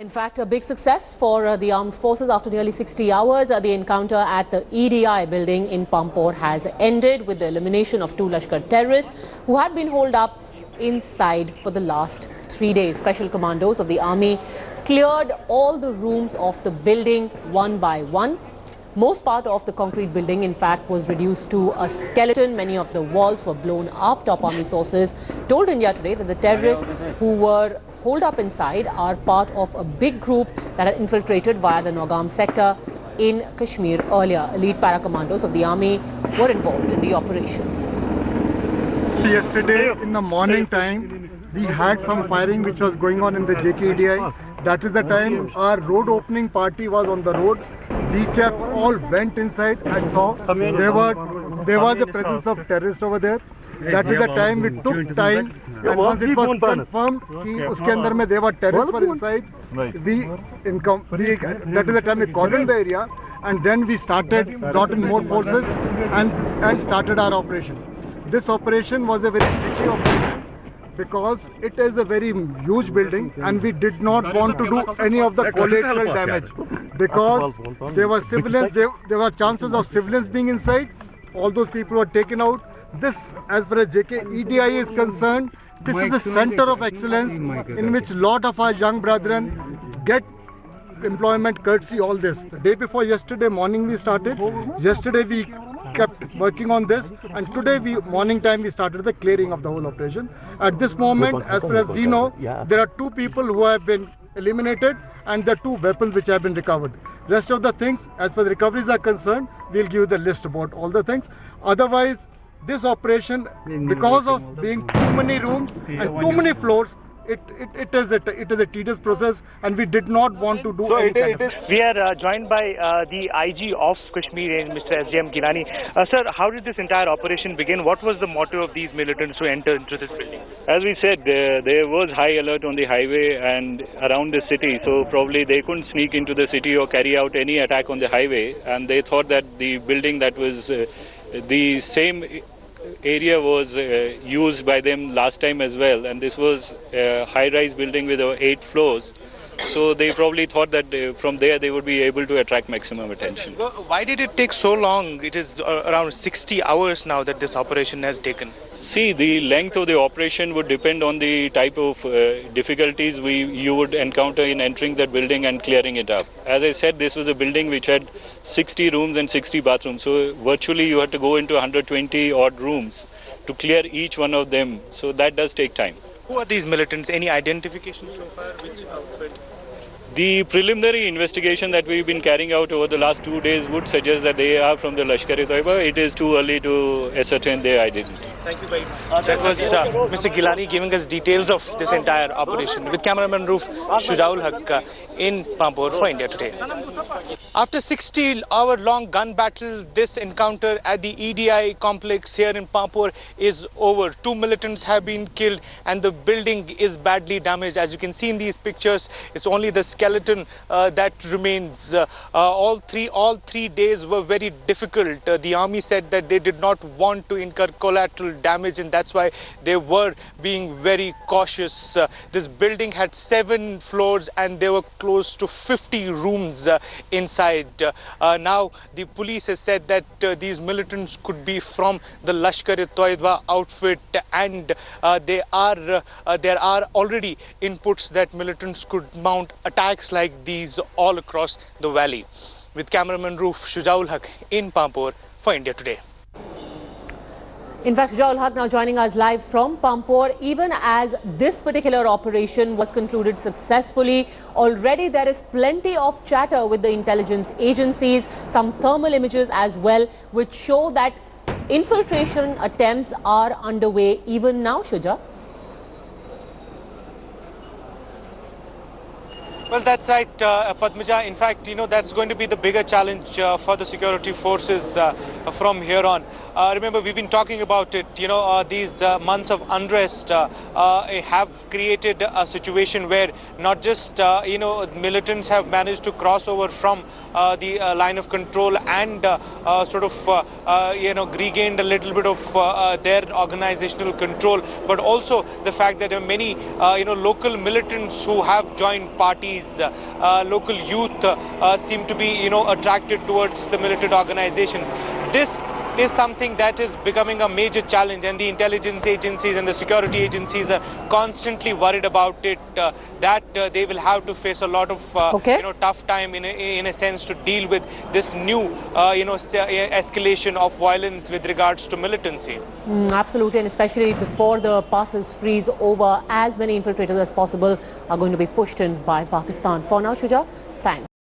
In fact, a big success for the armed forces after nearly 60 hours. The encounter at the EDI building in Pampore has ended with the elimination of 2 Lashkar terrorists who had been holed up inside for the last 3 days. Special commandos of the army cleared all the rooms of the building one by one. Most part of the concrete building, in fact, was reduced to a skeleton. Many of the walls were blown up. Top army sources told India Today that the terrorists who were holed up inside are part of a big group that had infiltrated via the Nogam sector in Kashmir earlier. Elite para-commandos of the army were involved in the operation. Yesterday in the morning time, we had some firing which was going on in the JKEDI. That is the time our road opening party was on the road. These chaps all went inside and saw there was the presence of terrorists over there. That is the time we took time, and once it was confirmed that uske andar mein there were terrorists were inside, that is the time we cordoned the area, and then we brought in more forces and started our operation. This operation was a very tricky operation because it is a very huge building and we did not want to do any of the collateral damage because there were civilians, there were chances of civilians being inside. All those people were taken out. This, as far as JKEDI is concerned, this is a center of excellence in which a lot of our young brethren get employment courtesy all this. The day before yesterday morning we started. Yesterday we kept working on this, and today morning time we started the clearing of the whole operation. At this moment, as far as we know, there are 2 people who have been eliminated and the 2 weapons which have been recovered. Rest of the things, as far as recoveries are concerned, we'll give you the list about all the things. Otherwise, this operation, because of being too many rooms and too many floors, it is a tedious process, and we did not want to do anything. We are joined by the IG of Kashmir, Mr. SGM Gilani. Sir, how did this entire operation begin? What was the motto of these militants who entered into this building? As we said, there was high alert on the highway and around the city, so probably they couldn't sneak into the city or carry out any attack on the highway, and they thought that the building that was the same area was used by them last time as well, and this was a high-rise building with 8 floors. So they probably thought that from there they would be able to attract maximum attention. Why did it take so long? It is around 60 hours now that this operation has taken. See, the length of the operation would depend on the type of difficulties you would encounter in entering that building and clearing it up. As I said, this was a building which had 60 rooms and 60 bathrooms. So virtually you had to go into 120 odd rooms to clear each one of them. So that does take time. Who are these militants? Any identification so far? Which outfit? The preliminary investigation that we've been carrying out over the last 2 days would suggest that they are from the Lashkar-e-Toiba. It is too early to ascertain their identity. Thank you very much. That was Mr. Gilani giving us details of this entire operation. With cameraman Jawaharlal in Pampore for India Today. After 60-hour-long gun battle, this encounter at the EDI complex here in Pampore is over. 2 militants have been killed and the building is badly damaged. As you can see in these pictures, it's only the skeleton that remains. All three days were very difficult. The army said that they did not want to incur collateral damage, and that's why they were being very cautious. This building had 7 floors and there were close to 50 rooms inside. Now the police has said that these militants could be from the Lashkar-e-Toiba outfit, and there are already inputs that militants could mount attacks like these all across the valley. With cameraman Jawaharlal in Pampore for India Today. In fact, Jawaharlal now joining us live from Pampore. Even as this particular operation was concluded successfully, already there is plenty of chatter with the intelligence agencies, some thermal images as well, which show that infiltration attempts are underway even now, Shuja. Well, that's right, Padmaja. In fact, that's going to be the bigger challenge for the security forces from here on. Remember, we've been talking about it. These months of unrest have created a situation where not just, militants have managed to cross over from the line of control and regained a little bit of their organizational control, but also the fact that there are many, local militants who have joined parties families, local youth seem to be, attracted towards the militant organizations. This is something that is becoming a major challenge, and the intelligence agencies and the security agencies are constantly worried about it, that they will have to face a lot of tough time in a sense to deal with this new escalation of violence with regards to militancy. Absolutely, and especially before the passes freeze over, as many infiltrators as possible are going to be pushed in by Pakistan. For now, Shuja, thanks.